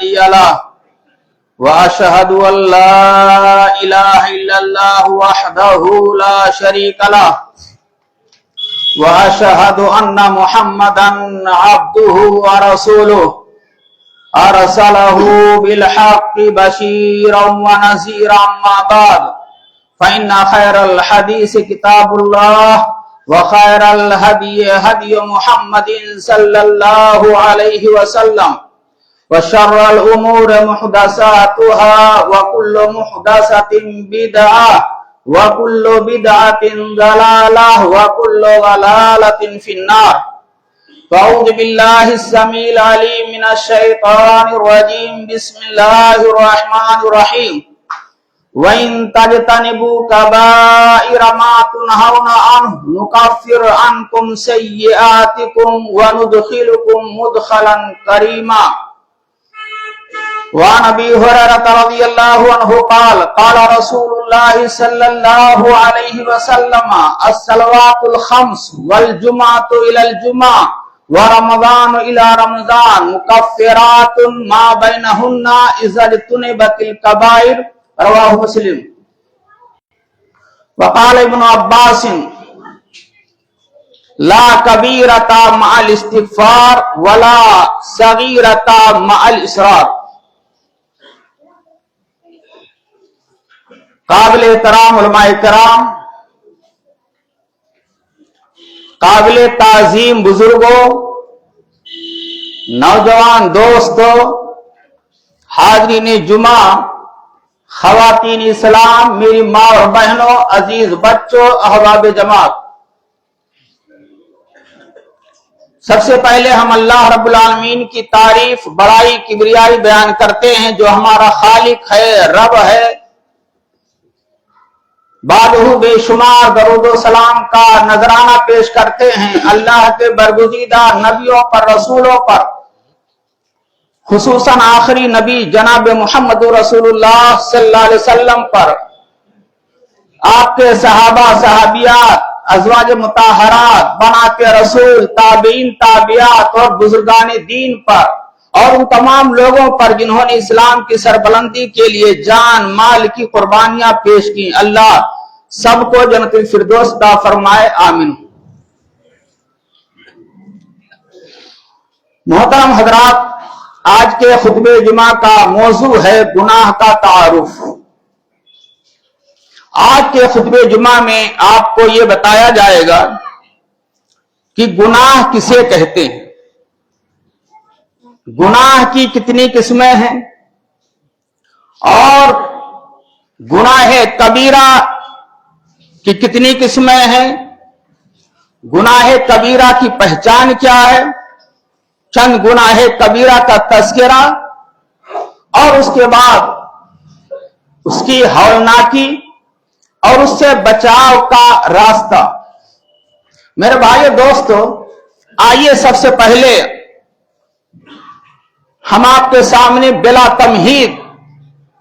هادي له وأشهد أن لا إله إلا الله وحده لا شريك له وأشهد أن محمدا عبده ورسوله أرسله بالحق بشيرا ونذيرا أما بعد فإن خير الحديث كتاب الله وخير الهدي هدي محمد صلى الله عليه وسلم وشر الأمور محدثاتها وكل محدثة بدعة وكل بدعة ضلالة وكل ضلالة في النار. فأعوذ بالله السميع العليم من الشيطان الرجيم. بسم الله الرحمن الرحيم. وَإِن تَجْتَنِبُوا كَبَائِرَ مَا تُنْهَوْنَ عَنْهُ نُكَفِّرْ عَنْكُمْ سَيِّئَاتِكُمْ وَنُدْخِلُكُمْ مُدْخَلًا كَرِيمًا. وعن ابي هريره رضي الله عنه قال قال رسول الله صلى الله عليه وسلم الصلوات الخمس والجمعه الى الجمعه ورمضان الى رمضان مكفرات ما بينهن اذا اجتنبت الكبائر. رواه مسلم. وقال ابن عباس لا كبيرة مع الاستغفار ولا صغيرة مع الإصرار. قابل احترام علماء کرام، قابل تعظیم بزرگوں، نوجوان دوستوں، حاضرین جمعہ، خواتین اسلام، میری ماں اور بہنوں، عزیز بچوں، احباب جماعت، سب سے پہلے ہم اللہ رب العالمین کی تعریف، بڑائی، کبریائی بیان کرتے ہیں جو ہمارا خالق ہے، رب ہے. بعد بے شمار درود و سلام کا نذرانہ پیش کرتے ہیں اللہ کے برگزیدہ نبیوں پر، رسولوں پر، خصوصاً آخری نبی جناب محمد رسول اللہ صلی اللہ علیہ وسلم پر، آپ کے صحابہ صحابیات، ازواج مطہرات، بنات رسول، تابعین تابعات اور بزرگان دین پر، اور ان تمام لوگوں پر جنہوں نے اسلام کی سربلندی کے لیے جان مال کی قربانیاں پیش کی. اللہ سب کو جنت الفردوس عطا فرمائے، آمین. محترم حضرات، آج کے خطبہ جمعہ کا موضوع ہے گناہ کا تعارف. آج کے خطبہ جمعہ میں آپ کو یہ بتایا جائے گا کہ گناہ کسے کہتے ہیں، گناہ کی کتنی قسمیں ہیں، اور گناہ کبیرہ کی کتنی قسمیں ہیں، گناہ کبیرہ کی پہچان کیا ہے، چند گناہ کبیرہ کا تذکرہ، اور اس کے بعد اس کی ہولناکی اور اس سے بچاؤ کا راستہ. میرے بھائی دوستو، آئیے سب سے پہلے ہم آپ کے سامنے بلا تمہید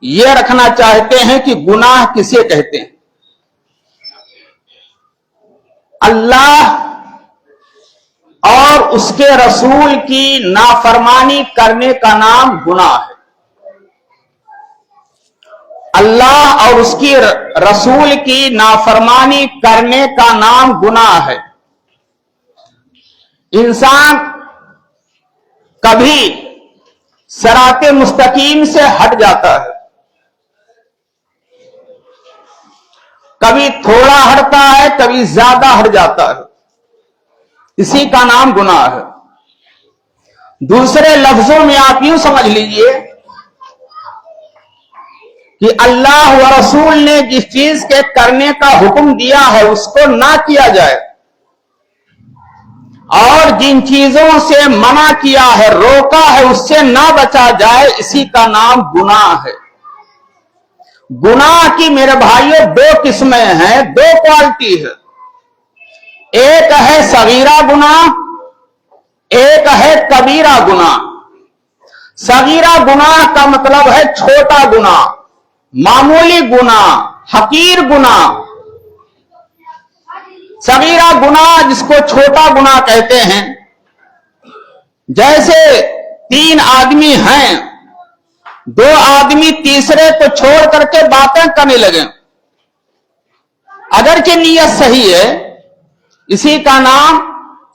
یہ رکھنا چاہتے ہیں کہ گناہ کسے کہتے ہیں. اللہ اور اس کے رسول کی نافرمانی کرنے کا نام گناہ ہے. اللہ اور اس کی رسول کی نافرمانی کرنے کا نام گناہ ہے. انسان کبھی صراط مستقیم سے ہٹ جاتا ہے، کبھی تھوڑا ہٹتا ہے، کبھی زیادہ ہٹ جاتا ہے، اسی کا نام گناہ ہے. دوسرے لفظوں میں آپ یوں سمجھ لیجئے کہ اللہ و رسول نے جس چیز کے کرنے کا حکم دیا ہے اس کو نہ کیا جائے، اور جن چیزوں سے منع کیا ہے، روکا ہے، اس سے نہ بچا جائے، اسی کا نام گناہ ہے. گناہ کی میرے بھائیوں دو قسمیں ہیں، دو کوالٹی ہے. ایک ہے صغیرہ گناہ، ایک ہے کبیرہ گناہ. صغیرہ گناہ کا مطلب ہے چھوٹا گناہ، معمولی گناہ، حقیر گناہ. صغیرہ گناہ جس کو چھوٹا گناہ کہتے ہیں، جیسے تین آدمی ہیں، दो आदमी तीसरे को छोड़ करके बातें करने लगे, अगर कि नीयत सही है, इसी का नाम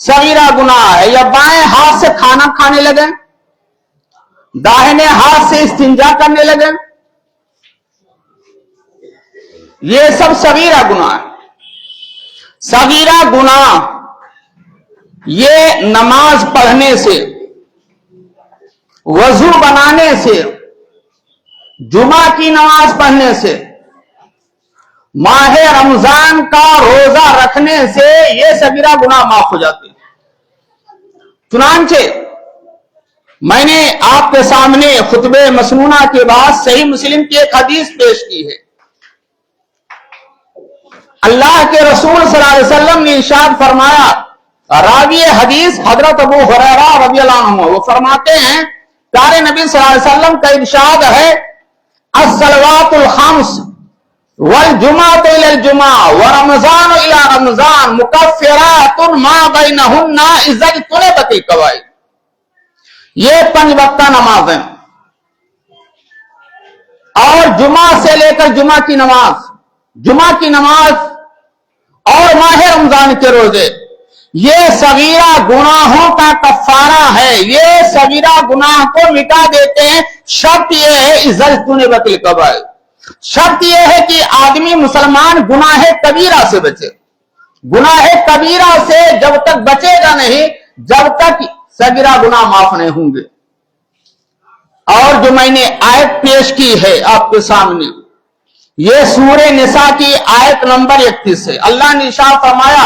सगीरा गुनाह है। या बाएं हाथ से खाना खाने लगे, दाहिने हाथ से इस्तिंजा करने लगे, ये सब सगीरा गुनाह है। सगीरा गुनाह ये नमाज पढ़ने से, वजू बनाने से, जुमा की नमाज पढ़ने से, माह रमजान का रोजा रखने से ये सगीरा गुनाह माफ हो जाते हैं। चुनांचे मैंने आपके सामने खुतबे मसनूना के बाद सही मुस्लिम की एक हदीस पेश की है। अल्लाह के रसूल सल्लल्लाहु अलैहि वसल्लम ने इरशाद फरमाया, रावी हदीस हजरत अबू हुरैरा रज़ियल्लाहु अन्हु, वो फरमाते हैं प्यारे नबी सल्लल्लाहु अलैहि वसल्लम का इरशाद है, अस्सलवातुल खम्स वल जुमातु इलल जुमा व रमजान इला रमजान मुकफ्फिरातुन मा बैनहुन्ना इज़ा तुलबतिल कवाइद। ये 5 वक्ता नमाजें और जुमा से लेकर जुमा की नमाज और माह रमजान के रोजे, ये सगीरा गुनाहों का कफ्फारा है, ये सगीरा गुनाह को मिटा देते हैं। शर्त यह है इज़्ज़त तुलबतिल कवाइद, शर्त यह है कि आदमी मुसलमान गुनाह कबीरा से बचे। गुनाह कबीरा से जब तक बचेगा नहीं, जब तक सगीरा गुनाह माफ नहीं होंगे। और जो मैंने आयत पेश की है आपके सामने, ये सूरे निसा की आयत नंबर 31 है। अल्लाह ने इरशाद फरमाया,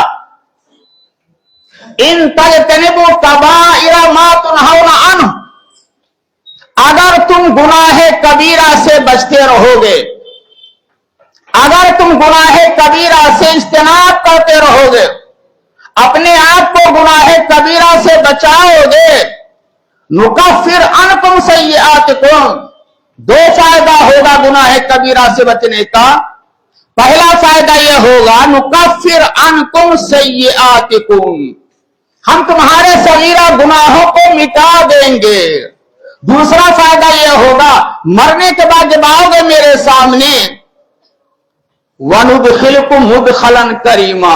इन तजतनिबू कबाइरा मा तुनहौना अन्हु, अगर तुम गुनाह कबीरा से बचते रहोगे, अगर तुम गुनाह कबीरा से इज्तनाब करते रहोगे, अपने आप को गुनाह कबीरा से बचाओगे, नुकफ्फिर अन्कुम सय्यिआतिकुम, 2 फायदा होगा गुनाह कबीरा से बचने का। पहला फायदा यह होगा, नुकफ्फिर अन्कुम सय्यिआतिकुम, हम तुम्हारे सगीरा गुनाहों को मिटा देंगे। दूसरा फायदा यह होगा, मरने के बाद जब आओगे मेरे सामने, वनुदखिलकुम मुदखलन करीमा,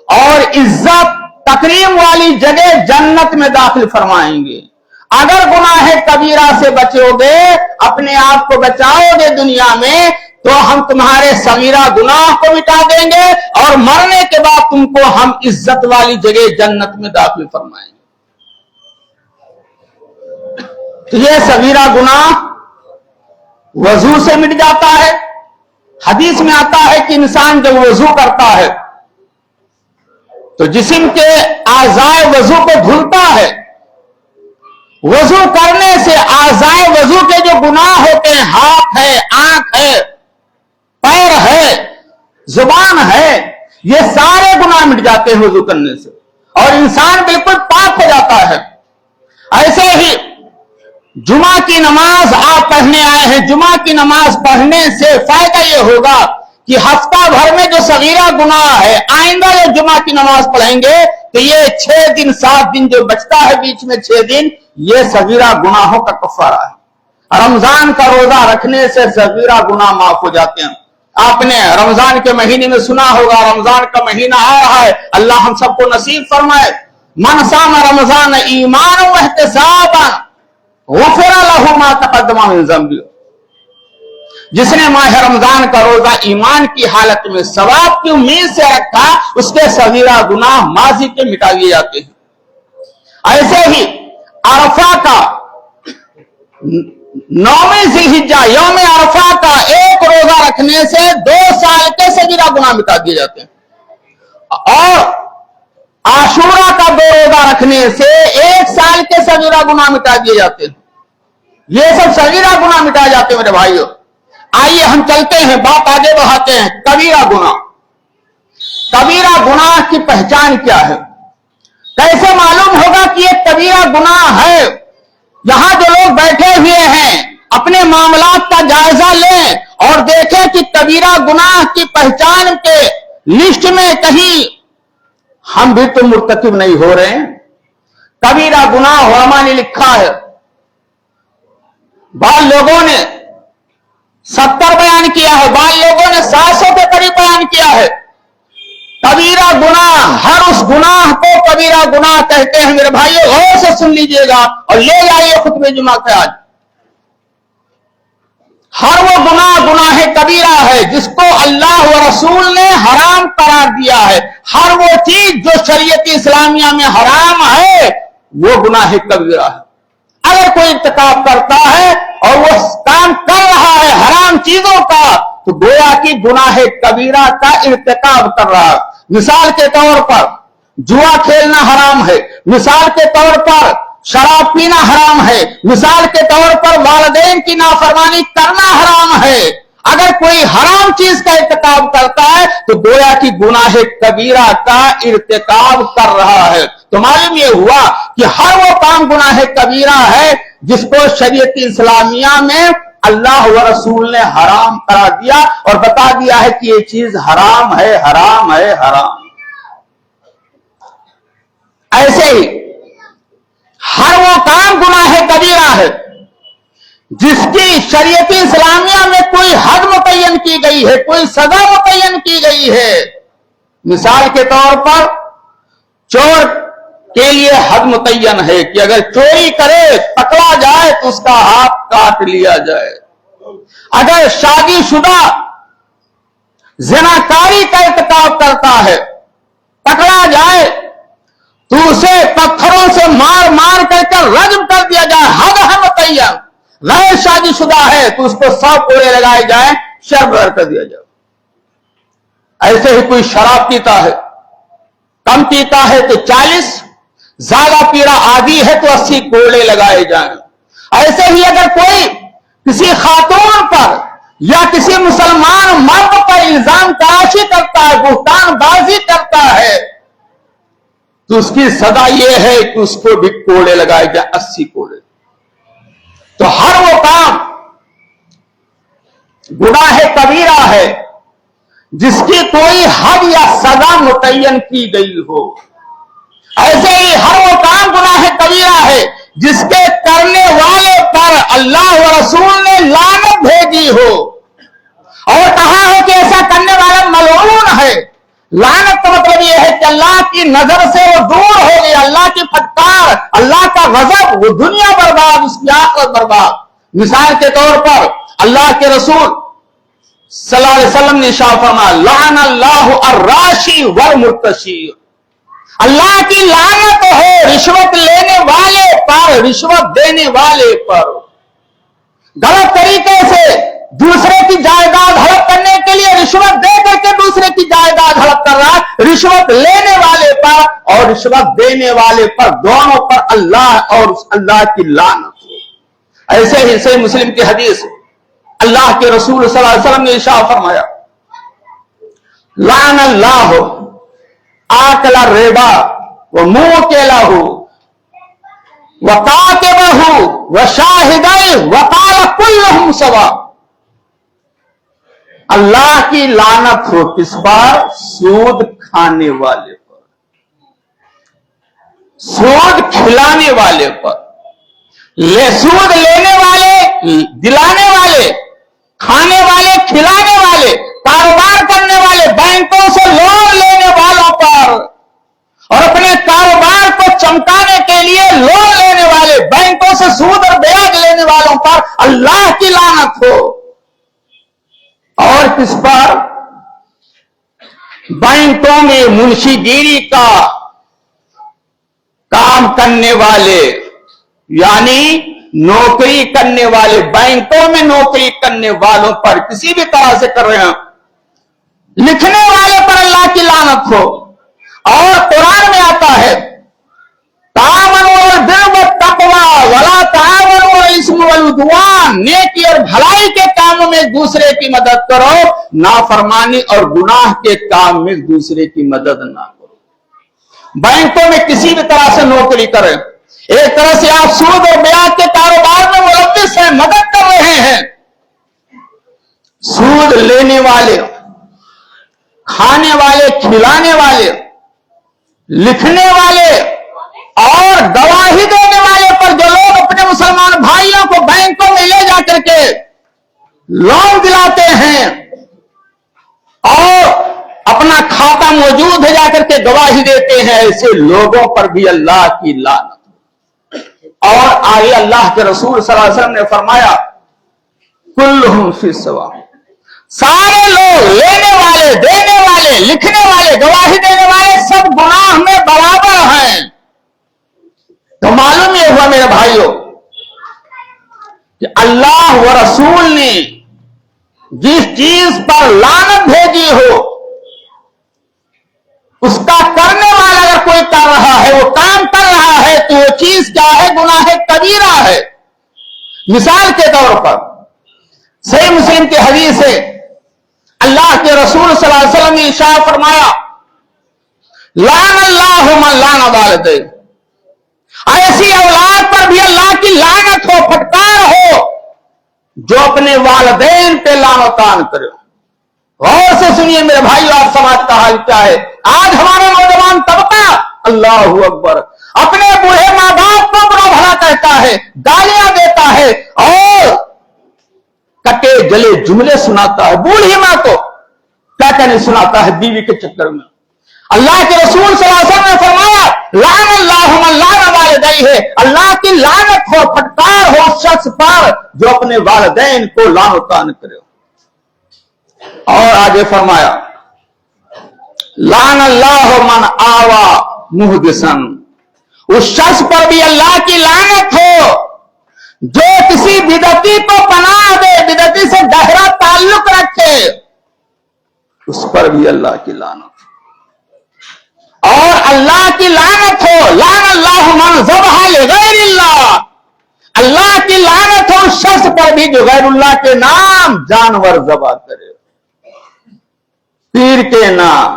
और इज्जत तकरीम वाली जगह जन्नत में दाखिल फरमाएंगे। अगर गुनाह कबीरा से बचोगे, अपने आप को बचाओगे दुनिया में, तो हम तुम्हारे सगीरा गुनाह को मिटा देंगे और मरने के बाद तुमको हम इज्जत वाली जगह जन्नत में दाखिल फरमाएंगे। तो यह सगीरा गुनाह वजू से मिट जाता है। हदीस में आता है कि इंसान जब वजू करता है तो जिस्म के आज़ाए वजू को धुलता है। वजू करने से आज़ाए वजू के जो गुनाह होते हैं, हाथ है, आंख है, पैर है, जुबान है, ये सारे गुनाह मिट जाते हैं वजू करने से, और इंसान बिल्कुल पाक हो जाता है। ऐसे ही जुमा की नमाज आप पढ़ने आए हैं, जुमा की नमाज पढ़ने से फायदा यह होगा कि हफ्ता भर में जो सगीरा गुनाह है, आइंदा जब जुमा की नमाज पढ़ेंगे तो ये 6 दिन 7 दिन जो बचता है बीच में 6 दिन, ये सगीरा गुनाहों का कफ़ारा है। रमजान का रोजा रखने से सगीरा गुनाह माफ हो जाते हैं। आपने रमजान के महीने में सुना होगा, रमजान का महीना आ रहा है, अल्लाह हम सबको नसीब फरमाए। मन साम रमजान ईमान व इहतिसाबन गुफ़िरा लहू मा तक़द्दम मिन ज़ंबी, जिसने माह रमजान का रोजा ईमान की हालत में सवाब की उम्मीद से रखा, उसके सगीरा गुनाह माजी के मिटा दिए जाते हैं। ऐसे ही अरफा का 9वें ज़िलहिज्जा यौम अरफा का एक रोजा रखने से 2 साल के सगीरा गुनाह मिटा दिए जाते हैं, और आशूरा का 2 रोजा रखने से 1 साल के सगीरा गुनाह मिटा दिए जाते हैं। ये सब सगीरा गुनाह मिटाए जाते हैं मेरे भाइयों। आइए हम चलते हैं, बात आगे बढ़ाते हैं। कबीरा गुनाह, कबीरा गुनाह की पहचान क्या है? कैसे मालूम होगा कि ये कबीरा गुनाह है? यहां जो लोग बैठे हुए हैं, अपने मामलात का जायजा लें और देखें कि कबीरा गुनाह की पहचान के लिस्ट में कहीं हम भी तो मुर्तकिब नहीं हो रहे हैं। कबीरा गुनाह उलमा ने लिखा है, بعض لوگوں نے 70 بیان کیا ہے, بعض لوگوں نے 700 کے قریب بیان کیا ہے. کبیرہ گناہ, ہر اس گناہ کو کبیرہ گناہ کہتے ہیں. میرے بھائیو غور سے سن لیجئے گا اور لے جائیے خطبہ جمعہ کے آج. ہر وہ گناہ کبیرہ ہے جس کو اللہ و رسول نے حرام قرار دیا ہے. ہر وہ چیز جو شریعت اسلامیہ میں حرام ہے وہ گناہ کبیرہ ہے. اگر کوئی ارتکاب کرتا ہے اور وہ کام کر رہا ہے حرام چیزوں کا تو گویا کہ گناہ کبیرہ کا ارتکاب کر رہا ہے. مثال کے طور پر جوا کھیلنا حرام ہے, مثال کے طور پر شراب پینا حرام ہے, مثال کے طور پر والدین کی نافرمانی کرنا حرام ہے. اگر کوئی حرام چیز کا ارتکاب کرتا ہے تو گویا کہ گناہ کبیرہ کا ارتکاب کر رہا ہے. تو معلوم یہ ہوا کہ ہر وہ کام گناہ کبیرہ ہے جس کو شریعت اسلامیہ میں اللہ و رسول نے حرام قرار دیا اور بتا دیا ہے کہ یہ چیز حرام ہے, حرام ہے, حرام. ایسے ہی ہر وہ کام گناہ کبیرہ ہے جس کی شریعت اسلامیہ میں کوئی حد متعین کی گئی ہے, کوئی سزا متعین کی گئی ہے. مثال کے طور پر چور کے لیے حد متعین ہے کہ اگر چوری کرے پکڑا جائے تو اس کا ہاتھ کاٹ لیا جائے. اگر شادی شدہ زناکاری کا ارتکاب کرتا ہے پکڑا جائے تو اسے پتھروں سے مار مار کر رجم کر دیا جائے. حد ہے متعین. غیر شادی شدہ ہے تو اس کو 100 کوڑے لگائے جائیں, شرب کر دیا جائے. ایسے ہی کوئی شراب پیتا ہے, کم پیتا ہے تو 40, زیادہ پی رہا عادی ہے تو 80 کوڑے لگائے جائیں. ایسے ہی اگر کوئی کسی خاتون پر یا کسی مسلمان مرد پر الزام تراشی کرتا ہے, بہتان بازی کرتا ہے تو اس کی سزا یہ ہے کہ اس کو بھی کوڑے لگائے جائیں, 80 کوڑے. تو ہر وہ کام گناہ کبیرہ ہے جس کی کوئی حد یا سزا متعین کی گئی ہو. ایسے ہی ہر وہ کام گناہ کبیرہ ہے جس کے کرنے والے پر اللہ و رسول نے لعنت بھیجی ہو اور کہا ہے کہ ایسا کرنے والا ملعون ہے. لعنت کا مطلب یہ ہے کہ اللہ کی نظر سے وہ دور ہو گئی, اللہ کی پھٹکار, اللہ کا غضب, وہ دنیا برباد, اس کی آخرت برباد. مثال کے طور پر اللہ کے رسول صلی اللہ علیہ وسلم نے ارشاد فرمایا لعن اللہ الراشی والمرتشی. اللہ کی لعنت ہو رشوت لینے والے پر, رشوت دینے والے پر. غلط طریقے سے دوسرے کی جائیداد ہڑپ کرنے کے لیے رشوت دے کر کے دوسرے کی جائیداد ہڑپ کر رہا ہے. رشوت لینے والے پر اور رشوت دینے والے پر, دونوں پر اللہ اور اللہ کی لعنت ہو. ایسے ہی صحیح مسلم کی حدیث اللہ کے رسول صلی اللہ علیہ وسلم نے ارشاد فرمایا لعن اللہ آکل الربا وموکلہ وکاتبہ وشاہدہ وقال کلہم سوا. اللہ کی لعنت ہو کس پر؟ سود کھانے والے پر, سود کھلانے والے پر. سود لینے والے, دلانے والے, کھانے والے, کھلانے والے, کاروبار کرنے والے, بینکوں سے لون لینے والوں پر اور اپنے کاروبار کو چمکانے کے لیے لون لینے والے, بینکوں سے سود اور بیاج لینے والوں پر اللہ کی لعنت ہو. اور کس پر؟ بینکوں میں منشی گیری کا کام کرنے والے, یعنی نوکری کرنے والے, بینکوں میں نوکری کرنے والوں پر کسی بھی طرح سے کر رہے ہیں, لکھنے والے پر اللہ کی لعنت ہو. اور قرآن میں آتا ہے تعاونوا البر والتقوی ولا تعاونوا الاسم والعدوان, نیکی اور بھلائی کے کاموں میں ایک دوسرے کی مدد کرو, نافرمانی اور گناہ کے کام میں ایک دوسرے کی مدد نہ کرو. بینکوں میں کسی بھی طرح سے نوکری کریں, ایک طرح سے آپ سود اور بیاج کے کاروبار میں ملوث ہیں, مدد کر رہے ہیں. سود لینے والے, کھانے والے, کھلانے والے, لکھنے والے اور گواہی دینے والے پر جو لوگ اپنے مسلمان بھائیوں کو بینکوں میں لے جا کر کے لون دلاتے ہیں اور اپنا کھاتا موجود ہے جا کر کے گواہی دیتے ہیں، ایسے لوگوں پر بھی اللہ کی لعنت۔ اور آگے اللہ کے رسول صلی اللہ علیہ وسلم نے فرمایا کلہم فی السواء، سارے لوگ لینے والے، دینے والے، لکھنے والے، گواہی دینے والے سب گناہ میں برابر ہیں۔ تو معلوم یہ ہوا میرے بھائیوں کہ اللہ و رسول نے جس چیز پر لعنت بھیجی ہو اس کا کرنے والا اگر کوئی کر رہا ہے، وہ کام کر رہا ہے، تو وہ چیز کیا ہے؟ گناہ کبیرہ ہے۔ مثال کے طور پر صحیح مسلم کی حدیث ہے، اللہ کے رسول صلی اللہ علیہ وسلم نے ارشاد فرمایا لعن اللہ من لعن والدہ، ایسی اولاد پر بھی اللہ کی لعنت ہو، پھٹکار ہو جو اپنے والدین پہ لعن و طعن کرے۔ غور سے سنیے میرے بھائیو، آپ سماج کا حال کیا ہے؟ آج ہمارا نوجوان طبقہ اللہ اکبر اپنے بوڑھے ماں باپ کو برا بھلا کہتا ہے، گالیاں دیتا ہے اور کٹے جلے جملے سناتا ہے۔ بوڑھی ماں کو کیا کہنے سناتا ہے بیوی کے چکر میں۔ اللہ کے رسول صلی اللہ علیہ وسلم نے فرمایا لعن اللہ من لعن والدیہ، اللہ کی لعنت ہو، پھٹکار ہو اس شخص پر جو اپنے والدین کو لعن و طعن کرے۔ اور آگے فرمایا لعن اللہ من آوى محدثا، اس شخص پر بھی اللہ کی لعنت ہو جو کسی بدعتی کو پناہ دے، بدعتی سے گہرا تعلق رکھے، اس پر بھی اللہ کی لعنت۔ اور اللہ کی لعنت ہو لعن اللہ من ذبح لغیر اللہ، اللہ کی لعنت ہو اس شخص پر بھی جو غیر اللہ کے نام جانور ذبح کرے، پیر کے نام،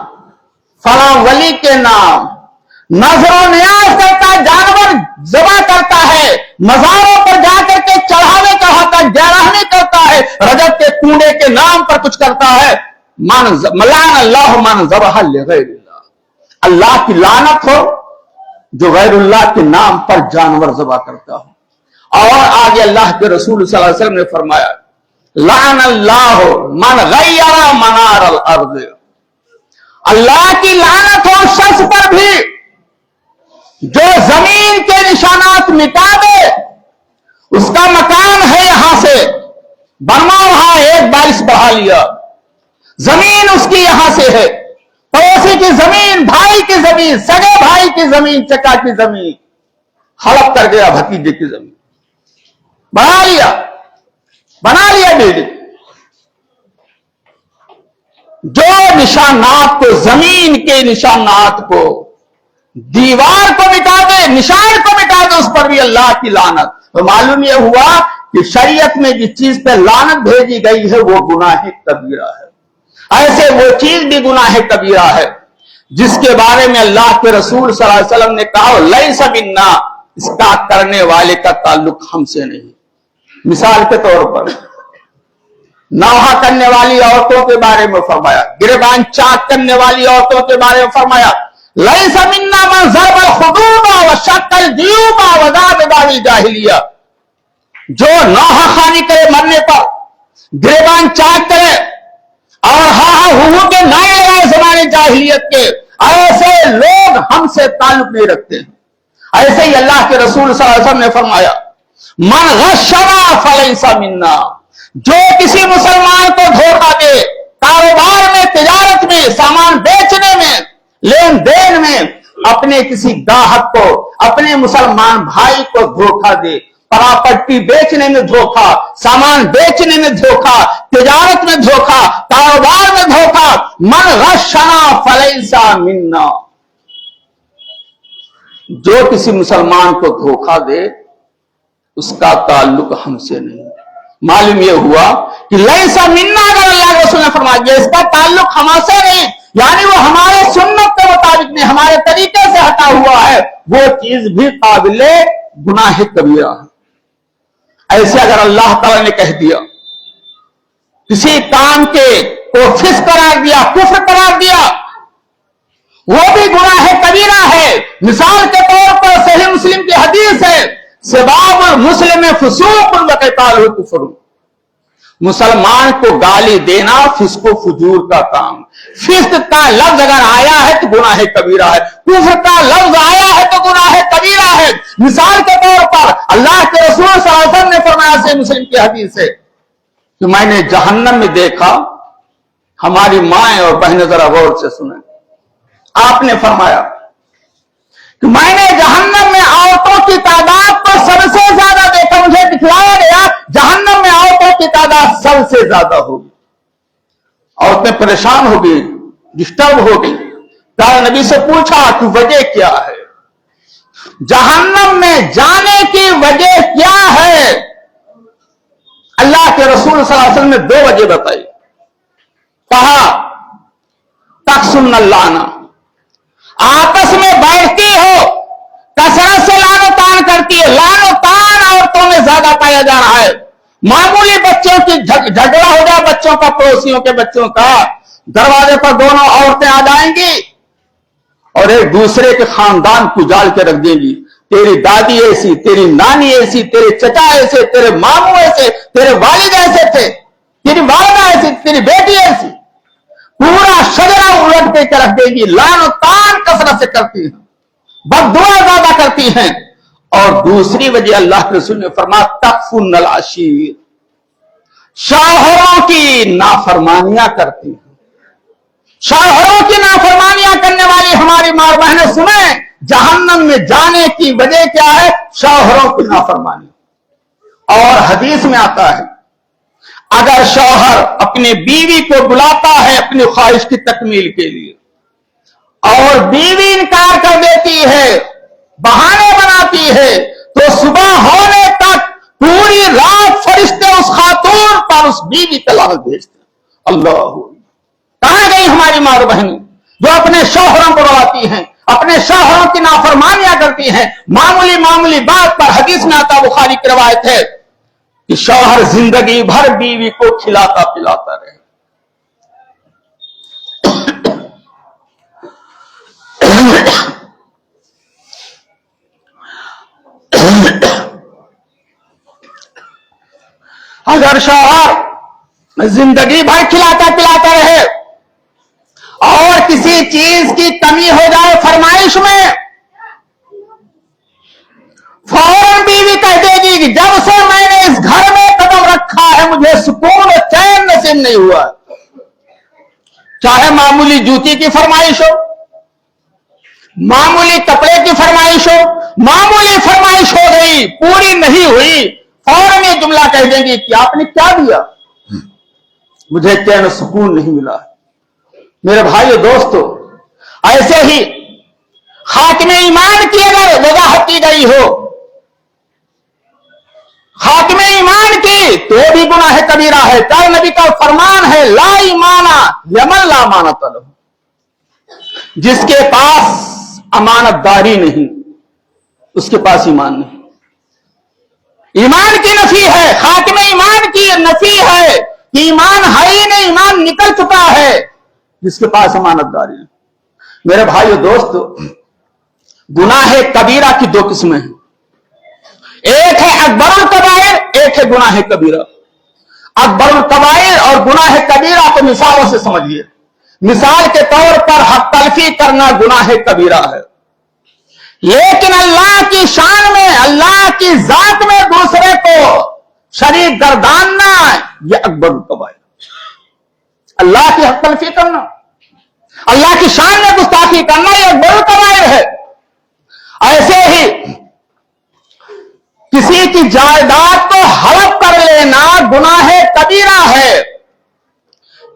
فلاں ولی کے نام، نظر و نیاز کرتا ہے، جانور ذبح کرتا ہے، مزاروں پر جا کر کے چڑھاوے چڑھاتا ہے، جرحانی کرتا ہے، رجب کے کنڈے کے نام پر کچھ کرتا ہے۔ لعن اللہ من ذبح لغیر اللہ، اللہ کی لعنت ہو جو غیر اللہ کے نام پر جانور ذبح کرتا ہو۔ اور آگے اللہ کے رسول صلی اللہ علیہ وسلم نے فرمایا لعن اللہ من غیر منار الارض، اللہ کی لعنت ہو اس شخص پر بھی جو زمین کے نشانات مٹا دے، اس کا مکان ہے یہاں سے بنا، وہاں ایک بارش بڑھا لیا، زمین اس کی یہاں سے ہے، پڑوسی کی زمین، بھائی کی زمین، سگے بھائی کی زمین، چچا کی زمین ہڑپ کر گیا، بھتیجے کی زمین بنا لیا بلڈنگ۔ جو نشانات کو، زمین کے نشانات کو، دیوار کو مٹا دے، نشان کو مٹا دے، اس پر بھی اللہ کی لعنت۔ تو معلوم یہ ہوا کہ شریعت میں جس چیز پہ لعنت بھیجی گئی ہے وہ گناہ کبیرہ ہے۔ ایسے وہ چیز بھی گناہ کبیرہ ہے جس کے بارے میں اللہ کے رسول صلی اللہ علیہ وسلم نے کہا لیس منا، اس کا کرنے والے کا تعلق ہم سے نہیں۔ مثال کے طور پر نوحہ کرنے والی عورتوں کے بارے میں فرمایا، گریبان چاک کرنے والی عورتوں کے بارے میں فرمایا لیس منا من ضرب الخدود وشق الجیوب وزاد دعوی جاہلیہ، جو نوحہ خانی کرے مرنے پر، گریبان چاک کرے اور ہو کے نعرے لگائے زمانے جاہلیت کے، ایسے لوگ ہم سے تعلق نہیں رکھتے ہیں۔ ایسے ہی اللہ کے رسول صلی اللہ علیہ وسلم نے فرمایا من غشنا فلیس منا، جو کسی مسلمان کو دھوکہ دے، کاروبار میں، تجارت میں، سامان بیچنے میں، لین دین میں، اپنے کسی گاہک کو، اپنے مسلمان بھائی کو دھوکہ دے، پراپرٹی بیچنے میں دھوکہ، سامان بیچنے میں دھوکہ، تجارت میں دھوکہ، کاروبار میں دھوکہ، من غشنا فلیس منا، جو کسی مسلمان کو دھوکہ دے اس کا تعلق ہم سے نہیں۔ معلوم یہ ہوا کہ لیسا منا اگر اللہ کے رسول نے فرمایا اس کا تعلق ہم سے نہیں، یعنی وہ ہمارے سنت کے مطابق نہیں، ہمارے طریقے سے ہٹا ہوا ہے، وہ چیز بھی قابل گناہ کبیرہ ہے۔ ایسے اگر اللہ تعالی نے کہہ دیا، کسی کام کے کو فسق قرار دیا، کفر قرار دیا، وہ بھی گناہ کبیرہ ہے۔ مثال کے طور پر صحیح مسلم کی حدیث ہے سباب المسلم فسوق وقتالہ کفر، मुसलमान को गाली देना फिस्को फुजूर का काम। फिस्क का लफ्ज अगर आया है तो गुनाह कबीरा है, कुफ्र का लफ्ज आया है तो गुनाह कबीरा है। मिसाल के तौर पर अल्लाह के रसूल सल्लल्लाहु अलैहि वसल्लम ने फरमाया, से मुस्लिम की हदीस है कि मैंने जहन्नम में देखा, हमारी माएं और बहनें जरा गौर से सुने, आपने फरमाया कि मैंने जहन्नम में औरतों की तादाद तो सबसे ज्यादा देखा, मुझे दिखलाया गया जहन्नम में औरतों की तादाद सबसे ज्यादा होगी। औरतें परेशान हो गई, डिस्टर्ब हो गई। प्यारे नबी से पूछा कि वजह क्या है, जहन्नम में जाने की वजह क्या है? अल्लाह के रसूल सल्लल्लाहु अलैहि वसल्लम ने 2 वजह बताई। कहा तकसुन्नल्लाना, आपस में बैठती हो, कसरत से लानो तान करती है। लानो तान औरतों में ज्यादा पाया जा रहा है। मामूली बच्चों की झगड़ा हो जाए, बच्चों का, पड़ोसियों के बच्चों का, दरवाजे पर दोनों औरतें आ जाएंगी और एक दूसरे के खानदान को उजाड़ के रख देंगी। तेरी दादी ऐसी, तेरी नानी ऐसी, तेरे चचा ऐसे, तेरे मामू ऐसे, तेरे वालिद ऐसे थे, तेरी वालिदा ऐसी, तेरी बेटी ऐसी, पूरा शजरा उलट के रख देगी। लानो तान कसरत से करती है, बद्दुआ ज्यादा करती हैं। और दूसरी वजह अल्लाह के रसूल ने फरमाया तकफुन्नल अशीर, शौहरों की नाफरमानियां करती हैं। शौहरों की नाफरमानियां करने वाली हमारी मां बहनें सुने, जहन्नम में जाने की वजह क्या है? शौहरों की नाफरमानी। और हदीस में आता है, अगर शौहर अपने बीवी को बुलाता है अपनी ख्वाहिश की तकमील के लिए और बीवी इनकार कर देती है, बहाने बनाती है, तो सुबह होने तक पूरी रात फरिश्ते उस खातून पर, उस बीवी पे लानत भेजते हैं। अल्लाह, कहां गई हमारी माँ और बहनें जो अपने शौहरों को बुलाती हैं, अपने शौहरों की नाफरमानियां करती हैं? मामूली मामूली बात पर हदीस में आता, बुखारी की रवायत है कि शौहर जिंदगी भर बीवी को खिलाता पिलाता रहे। अगर शौहर जिंदगी भर खिलाता पिलाता रहे और किसी चीज की कमी हो जाए फरमाइश में, फौरन बीवी कह देगी कि जब से मैंने इस घर में कदम रखा है मुझे सुकून और चैन नसीब नहीं हुआ। चाहे मामूली जूती की फरमाइश हो, मामूली कपड़े की फरमाइश हो, मामूली फरमाइश हो गई, पूरी नहीं हुई, फौरन ये जुमला कह देंगी कि आपने क्या दिया, मुझे चैन सुकून नहीं मिला। मेरे भाइयों दोस्तों, ऐसे ही खात्मे ईमान की अगर वजाहत की गई हो, खात्मे ईमान की, तो भी गुनाह कबीरा है। कल नबी का फरमान है, ला ईमाना यमन ला मानत लहू, जिसके पास अमानतदारी नहीं उसके पास ईमान नहीं। ईमान की नफी है, खात्मे ईमान की नफी है, ईमान है ही नहीं, ईमान निकल चुका है जिसके पास अमानतदारी है। मेरे भाइयों दोस्तों, गुनाह कबीरा की 2 किस्में हैं, एक है अकबरुल कबाइर, एक है गुनाह कबीरा। अकबरुल कबाइर और गुनाह कबीरा को मिसालों से समझिए। मिसाल के तौर पर हक तलफी करना गुनाह कबीरा है, लेकिन अल्लाह की शान में, अल्लाह की जात में दूसरे को शरीक गर्दानना, यह अकबरुल कबाइर। अल्लाह की हक तलफी करना, अल्लाह की शान में गुस्ताखी करना, यह अकबरुल कबाइर है। ऐसे ही किसी की जायदाद को हड़प कर लेना गुनाह कबीरा है,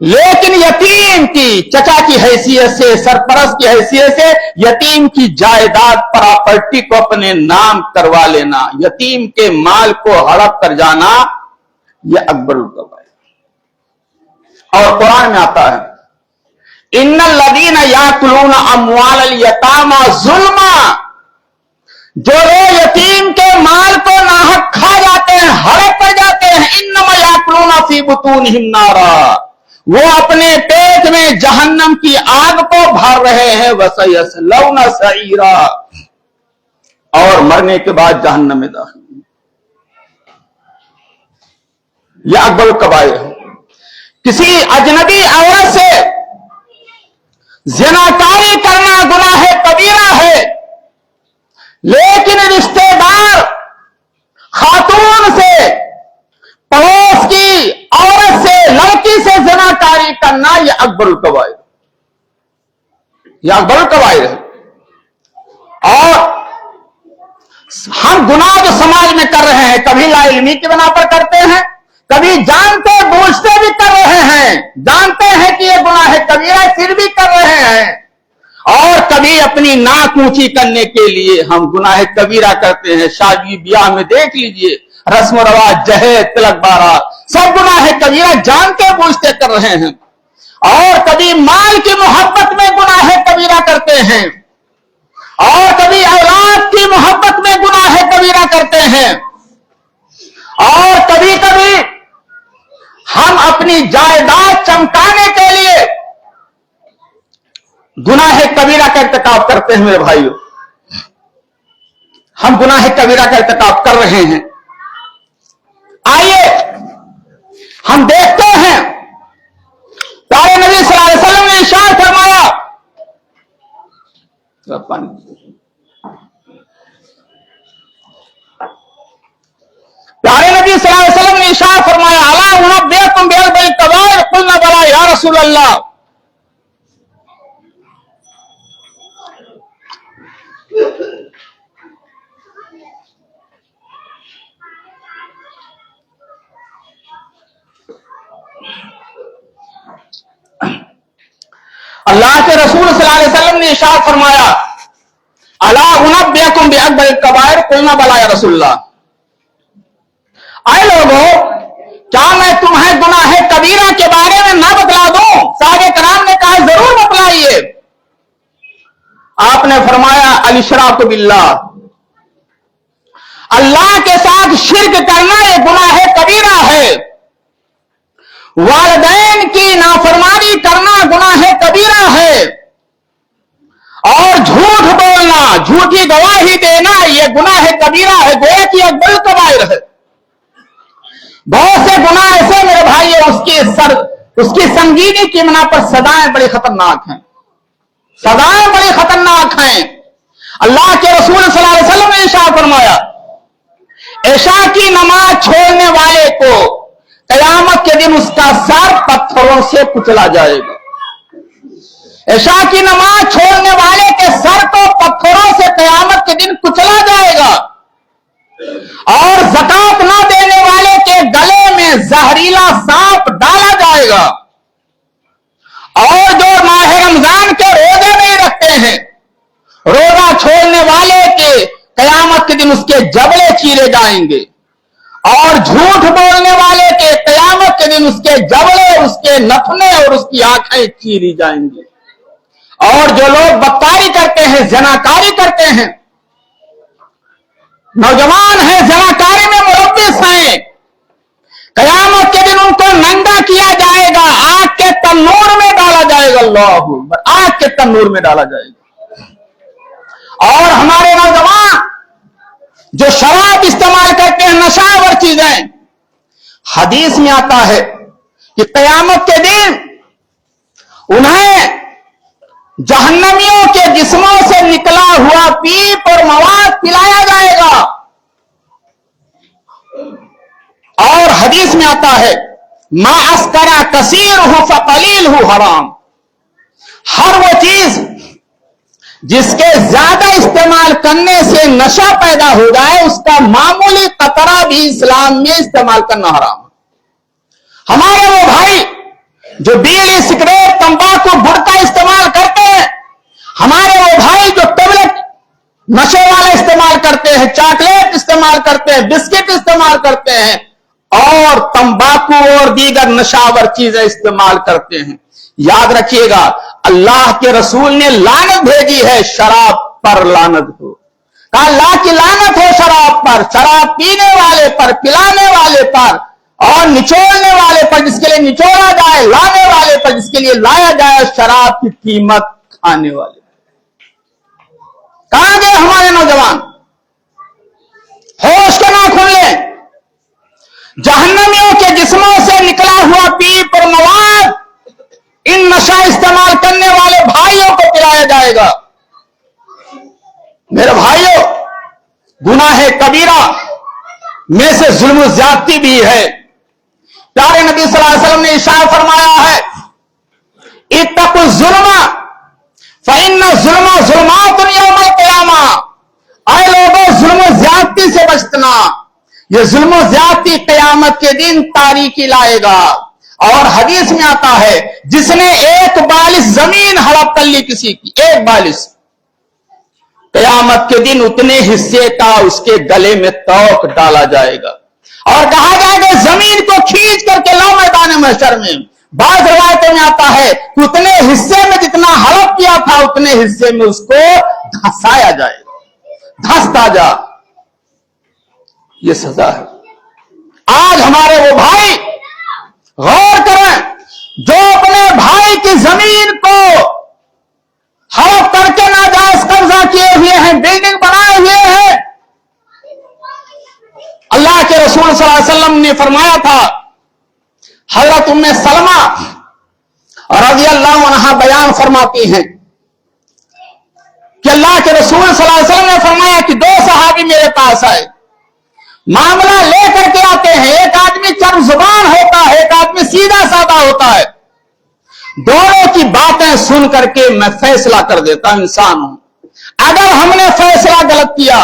लेकिन यतीम की, चचा की हैसियत से, सरपरस्त की हैसियत से यतीम की जायदाद, प्रॉपर्टी को अपने नाम करवा लेना, यतीम के माल को हड़प कर जाना, यह अकबरुल कबाइर। और कुरान में आता है, इन्नल लदीना याकुलूना अम्वालल यतामा जुल्मा, जो लोग यतीम के माल को नाहक खा जाते हैं, हड़प कर जाते हैं, इन्नमा याकुलूना फी बुतूनिहिम नारा, वो अपने पेट में जहन्नम की आग को भर रहे हैं, वसयस्लौना सईरा, और मरने के बाद जहन्नम में दाखिल। यह अकबर कबायर है। किसी अजनबी औरत से ज़िनाकारी करना गुनाह कबीरा है, लेकिन रिश्तेदार खातून से, पड़ोस की औरत से, लड़की से ज़िनाकारी करना यह अकबर कबायर, यह अकबर कबायर है। और हम गुनाह जो समाज में कर रहे हैं, कभी लाइल्मी की बना पर करते हैं, कभी जानते बूझते भी कर रहे हैं, जानते हैं कि ये गुनाह कबीरा फिर भी कर रहे हैं, और कभी अपनी नाक ऊंची करने के लिए हम गुनाह कबीरा करते हैं। शादी ब्याह में देख लीजिए, रस्म रवाज, जहेज, तिलक बारात, सब गुनाह कबीरा जानते बूझते कर रहे हैं। और कभी माल की मोहब्बत में गुनाह कबीरा करते हैं, और कभी औलाद की मोहब्बत में गुनाह कबीरा करते हैं, और कभी कभी हम अपनी जायदाद चमकाने के लिए गुनाह कबीरा का इर्तिकाब करते हैं। मेरे भाइयों, हम गुनाह कबीरा का इर्तिकाब कर रहे हैं। आइए हम देखते हैं, प्यारे नबी सल्लल्लाहु अलैहि वसल्लम ने इरशाद फरमाया, प्यारे नबी सल्लल्लाहु अलैहि वसल्लम ने इरशाद फरमाया, अला उनब्बिउकुम बिअकबरिल कबाइर, कुलना बला या रसूल अल्लाह। अल्लाह के रसूल सल्लल्लाहु अलैहि वसल्लम ने इरशाद फरमाया, अला उनब्बिउकुम बिअकबरिल कबाइर, कुलना बला या रसूलल्लाह। आए लोगों, क्या मैं तुम्हें गुनाह कबीरा के बारे में ना बतला दूं? साहबे कराम ने कहा, जरूर बतलाइए। आपने फरमाया, अल इशराक बिल्लाह, अल्लाह के साथ शिर्क करना यह गुनाह कबीरा है। वालिदैन की नाफरमानी करना गुनाह कबीरा है, और झूठ बोलना, झूठी गवाही देना यह गुनाह कबीरा है। गोया कि अकबर कबायर है। बहुत से गुनाह ऐसे मेरे भाई उसकी संगीनी की बिना पर सदाएं बड़ी खतरनाक हैं, सदाएं बड़ी खतरनाक हैं। अल्लाह के रसूल सल्लल्लाहु अलैहि वसल्लम ने इरशाद फरमाया, इशा की नमाज छोड़ने वाले को कयामत के दिन उसका सर पत्थरों से कुचला जाएगा। इशा की नमाज छोड़ने वाले के सर को पत्थरों से कयामत के दिन कुचला जाएगा, और ज़कात ना देने वाले के गले में जहरीला सांप डाला जाएगा, और जो माह रमजान के रोजे नहीं रखते हैं, रोजा छोड़ने वाले के कयामत के दिन उसके जबड़े चीरे जाएंगे, और झूठ बोलने वाले के कयामत के दिन उसके जबड़े, उसके नथने और उसकी आंखें चीरी जाएंगी। और जो लोग बदकारी करते हैं, ज़नाकारी करते हैं, नौजवान हैं, ज़नाकारी में मुलव्विस हैं, कयामत के दिन उनको नंगा किया जाएगा, आग के तन्नूर में डाला जाएगा। अल्लाहू अकबर, आग के तन्नूर में डाला जाएगा। और हमारे नौजवान जो शराब इस्तेमाल करते हैं, नशावर चीजें, हदीस में आता है कि कयामत के दिन उन्हें जहन्नमियों के जिस्मों से निकला हुआ पीप और मवाद पिलाया जाएगा। और हदीस में आता है, मा अस्करा कसीर हु फकलील हु हराम, हर वो चीज जिसके ज्यादा इस्तेमाल करने से नशा पैदा हो जाए, उसका मामूली कतरा भी इस्लाम में इस्तेमाल करना हराम है। हमारे वो भाई जो बीड़ी, सिगरेट, तंबाकू, गुटखा इस्तेमाल करते हैं, हमारे वो भाई जो टेबलेट नशे वाला इस्तेमाल करते हैं, चॉकलेट इस्तेमाल करते हैं, बिस्किट इस्तेमाल करते हैं, और तंबाकू और दीगर नशावर चीजें इस्तेमाल करते हैं, याद रखिएगा, अल्लाह के रसूल ने लानत भेजी है शराब पर, लानत हो। कहा अल्लाह की लानत हो शराब पर, शराब पीने वाले पर, पिलाने वाले पर, और निचोड़ने वाले पर जिसके लिए निचोड़ा जाए, लाने वाले पर जिसके लिए लाया जाए, शराब की कीमत खाने वाले। कहां गए हमारे नौजवान? होश के ना खुल लें। जहन्नमियों के जिस्मों से निकला हुआ पीप और मवाद इन नशा इस्तेमाल करने वाले भाइयों को पिलाया जाएगा। मेरे भाइयों, गुनाह कबीरा में से जुल्म ज्यादती भी है। प्यारे नबी सल्लल्लाहु अलैहि वसल्लम ने इरशाद फरमाया है, इत्तक़ु ज़ुल्म फ़इन्न ज़ुल्म ज़ुल्मातुन यौमल क़ियामा। ऐ लोगों, जुल्म ज्यादती से बचना, ये जुल्म ज्यादती क़यामत के दिन तारीकी लाएगा। और हदीस में आता है, जिसने एक बालिश जमीन हड़प कर ली किसी की, एक बालिश, क़यामत के दिन उतने हिस्से का उसके गले में तोक डाला जाएगा और कहा जाएगा जमीन को खींच करके लाओ मैदान महशर में। बाद रिवायतों में आता है कि उतने हिस्से में जितना हड़प किया था उतने हिस्से में उसको धंसाया जाएगा, धंसता जा। ये सजा है। आज हमारे वो भाई गौर करें जो अपने भाई की जमीन को हड़प करके नाजायज कब्जा किए हुए हैं, बिल्डिंग बनाए हुए हैं। अल्लाह के रसूल सल्लल्लाहु अलैहि वसल्लम ने फरमाया था, हजरत उम्मे सलमा रज़ियल्लाहु अन्हा बयान फरमाती हैं कि अल्लाह के रसूल सल्लल्लाहु अलैहि वसल्लम ने फरमाया कि दो सहाबी मेरे पास आए, मामला लेकर के आते हैं। एक आदमी चरम जुबान होता है, एक आदमी सीधा साधा होता है। दोनों की बातें सुन करके मैं फैसला कर देता इंसान हूं। अगर हमने फैसला गलत किया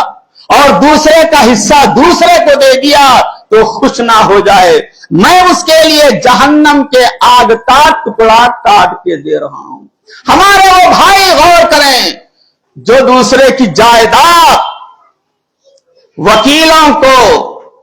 और दूसरे का हिस्सा दूसरे को दे दिया तो खुश ना हो जाए, मैं उसके लिए जहन्नम के आग का टुकड़ा काट के दे रहा हूं। हमारे वो भाई गौर करें जो दूसरे की जायदाद वकीलों को,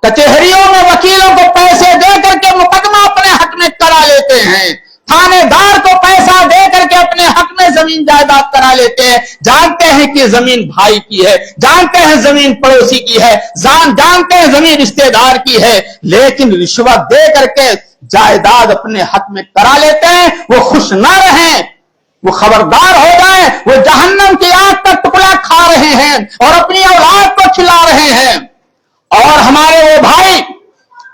कचहरियों में वकीलों को पैसे दे करके मुकदमा अपने हक में करा लेते हैं, थानेदार को पैसा दे करके अपने हक में जमीन जायदाद करा लेते हैं। जानते हैं कि जमीन भाई की है, जानते हैं जमीन पड़ोसी की है, जानते हैं जमीन रिश्तेदार की है, लेकिन रिश्वत दे करके जायदाद अपने हक में करा लेते हैं। वो खुश ना रहें, वो खबरदार हो जाए, वो जहन्नम की आग का टुकड़ा खा रहे हैं और अपनी औलाद को खिला रहे हैं। और हमारे वो भाई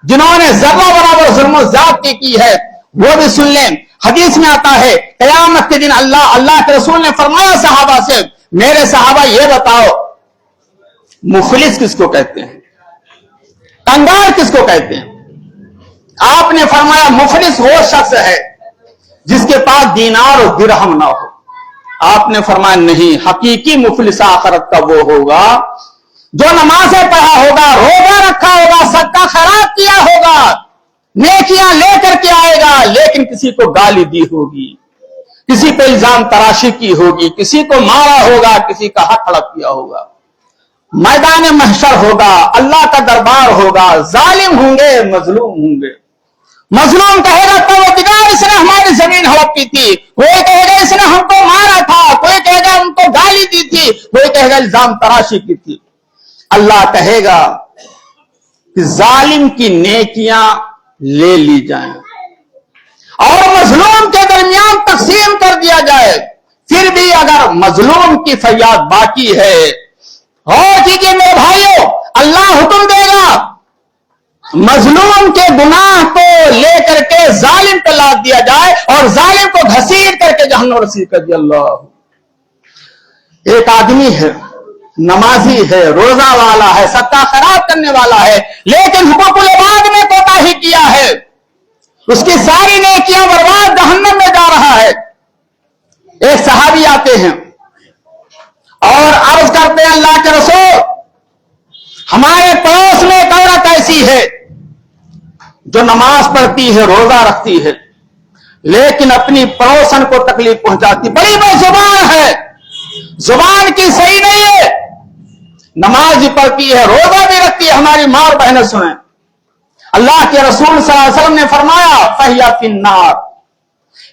जिन्होंने जर्रा बराबर जुल्म ज्यादती की है वो भी सुन लें। हदीस में आता है, क़यामत के दिन अल्लाह के रसूल ने फरमाया सहाबा से, मेरे सहाबा ये बताओ मुफलिस किसको कहते हैं, कंगाल किसको कहते हैं? आपने फरमाया मुफलिस वो शख्स है जिसके पास दीनार और दिरहम ना हो। आपने फरमाया नहीं, हकीकी मुफलिस आखिरत का वो होगा जो नमाज़ें पढ़ा होगा, रोजा रखा होगा, सदका खैरात किया होगा, नेकियां लेकर के आएगा, लेकिन किसी को गाली दी होगी, किसी पे इल्जाम तराशी की होगी, किसी को मारा होगा, किसी का हक हड़प किया होगा। मैदान महशर होगा, अल्लाह का दरबार होगा, जालिम होंगे, मजलूम होंगे। मजलूम कहेगा परवरदिगार इसने हमारी जमीन हड़प की थी, कोई कहेगा इसने हमको मारा था, कोई कहेगा हमको गाली दी थी, कोई कहेगा इल्जाम तराशी की थी। अल्लाह कहेगा कि जालिम की नेकियां ले ली जाएं और मजलूम के दरमियान तकसीम कर दिया जाए। फिर भी अगर मजलूम की फरियाद बाकी है, और कीजिए मेरे भाइयों, अल्लाह हुक्म देगा मजलूम के गुनाह को लेकर के जालिम पे लाद दिया जाए और जालिम को घसीट करके जहन्नम रसीद कर दिया। अल्लाह, एक आदमी है, नमाजी है, रोजा वाला है, सत्ता खराब करने वाला है, लेकिन हुकूकुल इबाद में कोताही किया है, उसकी सारी नेकियां बर्बाद जहन्नम में जा रहा है। एक सहाबी आते हैं और अर्ज करते हैं, अल्लाह के रसूल, हमारे पड़ोस में एक औरत ऐसी है जो नमाज पढ़ती है, रोजा रखती है, लेकिन अपनी पड़ोसन को तकलीफ पहुंचाती, बड़ी बेजुबान है, जुबान की सही नहीं है, नमाज भी पढ़ती है, रोजा भी रखती है। हमारी मां और बहनें सुने, अल्लाह के रसूल सल्लल्लाहु अलैहि वसल्लम ने फरमाया फहिया फिन्नार,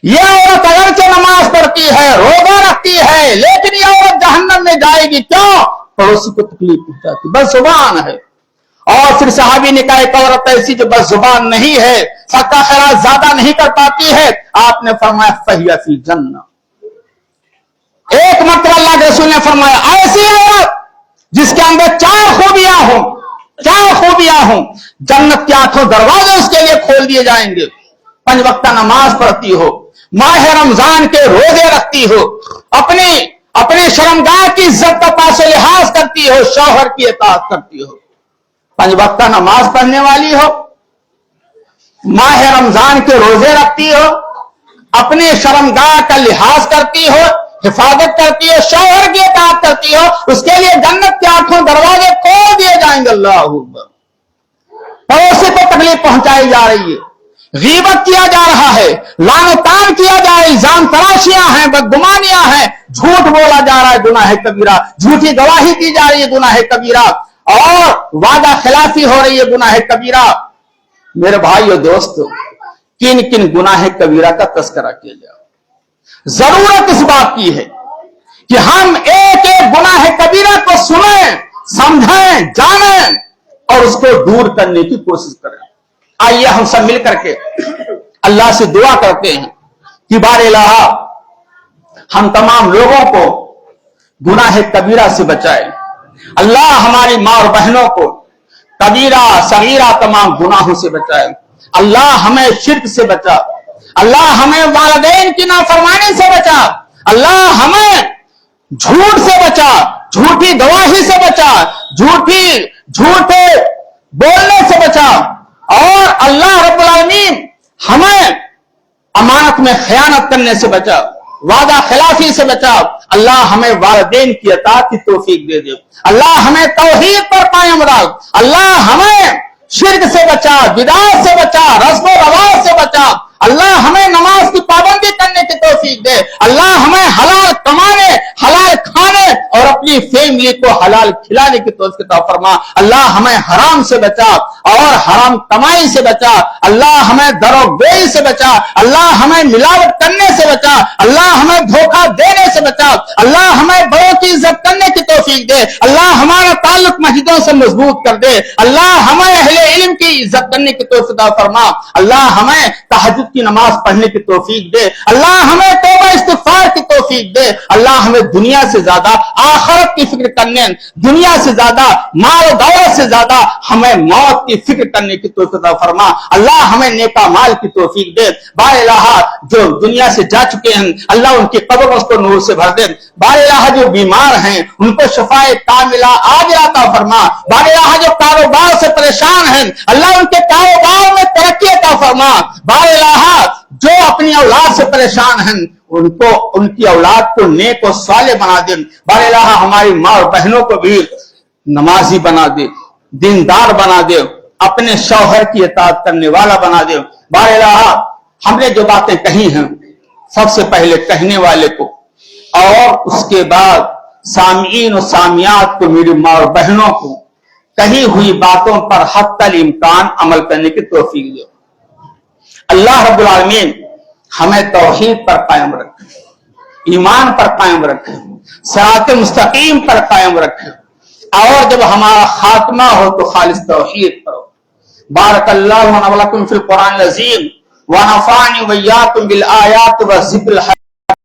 यह औरत अगरचे नमाज पढ़ती है, रोजा रखती है, लेकिन यह औरत जहन्नम में जाएगी। क्यों? पड़ोसी को तकलीफ पहुंचाती, बस जुबान है। और फिर सहाबी ने कहा एक औरत ऐसी जो बस जुबान नहीं है, सदका खैरात ज्यादा नहीं कर पाती है, आपने फरमाया फहिया फी जन्नह। एक मरतबा अल्लाह के रसूल ने फरमाया ऐसी औरत जिसके अंदर चार खूबियां हो, क्या खूबियां हों, जन्नत के 8 दरवाजे उसके लिए खोल दिए जाएंगे। 5 वक्त नमाज पढ़ती हो, माह रमजान के रोजे रखती हो, अपने शर्मगाह की इज्जत का पास लिहाज करती हो, शौहर की इताअत करती हो, 5 वक्त नमाज पढ़ने वाली हो, माह रमजान के रोजे रखती हो, अपने शर्मगाह का लिहाज करती हो, हिफाजत करती हो, शौहर की इताअत करती हो, उसके लिए जन्नत के 8 दरवाजे खोल दिए जाएंगे। अल्लाह अकबर। पड़ोसी को तकलीफ पहुंचाई जा रही है, गीबत किया जा रहा है, लानतान किया जा रहा है, इल्जाम तराशियां हैं, बदगुमानियां हैं, झूठ बोला जा रहा है, गुनाह कबीरा, झूठी गवाही की जा रही है, गुनाह कबीरा, और वादा खिलाफी हो रही है, गुनाह कबीरा। मेरे भाइयों दोस्तों, किन किन गुनाह कबीरा का तस्करा किया जाए। जरूरत इस बात की है कि हम एक एक गुनाह कबीरा को सुनें, समझें, जानें और उसको दूर करने की कोशिश करें। आइए हम सब मिलकर के अल्लाह से दुआ करते हैं कि बारे इलाहा हम तमाम लोगों को गुनाह कबीरा से बचाए। अल्लाह हमारी मां और बहनों को कबीरा सगीरा तमाम गुनाहों से बचाए। अल्लाह हमें शिर्क से बचा, अल्लाह हमें वालिदैन की नाफरमानी से बचा, अल्लाह हमें झूठ से बचा, झूठी गवाही से बचा, झूठे बोलने से बचा, और अल्लाह रब्बुल आलमीन हमें अमानत में खयानत करने से बचा, वादा खिलाफी से बचा। अल्लाह हमें वालिदैन की अताअत की तौफीक दे दे। अल्लाह हमें तौहीद पर कायम रख। अल्लाह हमें शिर्क से बचा, बिदअत से बचा, रस्म व रवाज से बचा। अल्लाह हमें नमाज की पाबंदी करने की तौफीक दे। अल्लाह हमें हलाल कमाने, हलाल खाने और अपनी फैमिली को हलाल खिलाने की तौफीक अता फरमा। अल्लाह हमें हराम से बचा और हराम कमाई से बचा। अल्लाह हमें दरोगोई से बचा। अल्लाह हमें मिलावट करने से बचा। अल्लाह हमें धोखा देने से बचा। अल्लाह हमें बड़ों की इज्जत करने की तौफीक दे। अल्लाह हमारा ताल्लुक मस्जिदों से मजबूत कर दे। अल्लाह हमें अहले इल्म की इज्जत करने की तौफीक अता फरमा। अल्लाह हमें तहज्जुद की नमाज पढ़ने की तौफीक दे। अल्लाह हमें तौबा इस्तिगफार की तौफीक दे। अल्लाह हमें दुनिया से ज्यादा आखिरत की फिक्र करने, दुनिया से ज्यादा माल और दौलत से ज्यादा हमें मौत की फिक्र करने की तौफीक अता फरमा। अल्लाह हमें नेका माल की तौफीक दे। बार इलाहा जो दुनिया से जा चुके हैं, अल्लाह उनकी कब्रों को नूर से भर दे। बार इलाहा जो बीमार हैं उनको शफाए कामिला आजिला अता फरमा। बार इलाहा जो कारोबार से परेशान हैं, अल्लाह उनके कारोबार में तरक्की अता फरमा। बार इलाहा जो अपनी औलाद से परेशान हैं उनको, उनकी औलाद को नेक और साले बना दे। बार इलाहा हमारी माँ और बहनों को भी नमाजी बना दे, दीनदार बना दे, अपने शौहर की इताअत करने वाला बना दे। बार इलाहा हमने जो बातें कही हैं सबसे पहले कहने वाले को और उसके बाद सामीन और सामियात को, मेरी माँ और बहनों को कही हुई बातों पर हत्तल इम्कान अमल करने की तौफीक दे। अल्लाह रब्बुल आलमीन हमें तौहीद पर कायम रखे, ईमान पर कायम रखे, सिरात मुस्तकीम पर कायम रखे, और जब हमारा खात्मा हो तो खालिस तौहीद पर हो। बारकल्लाहु व लकुम फिल कुरानिल अज़ीम व नफ़अनी व इय्याकुम बिल आयाति व ज़िक्रिल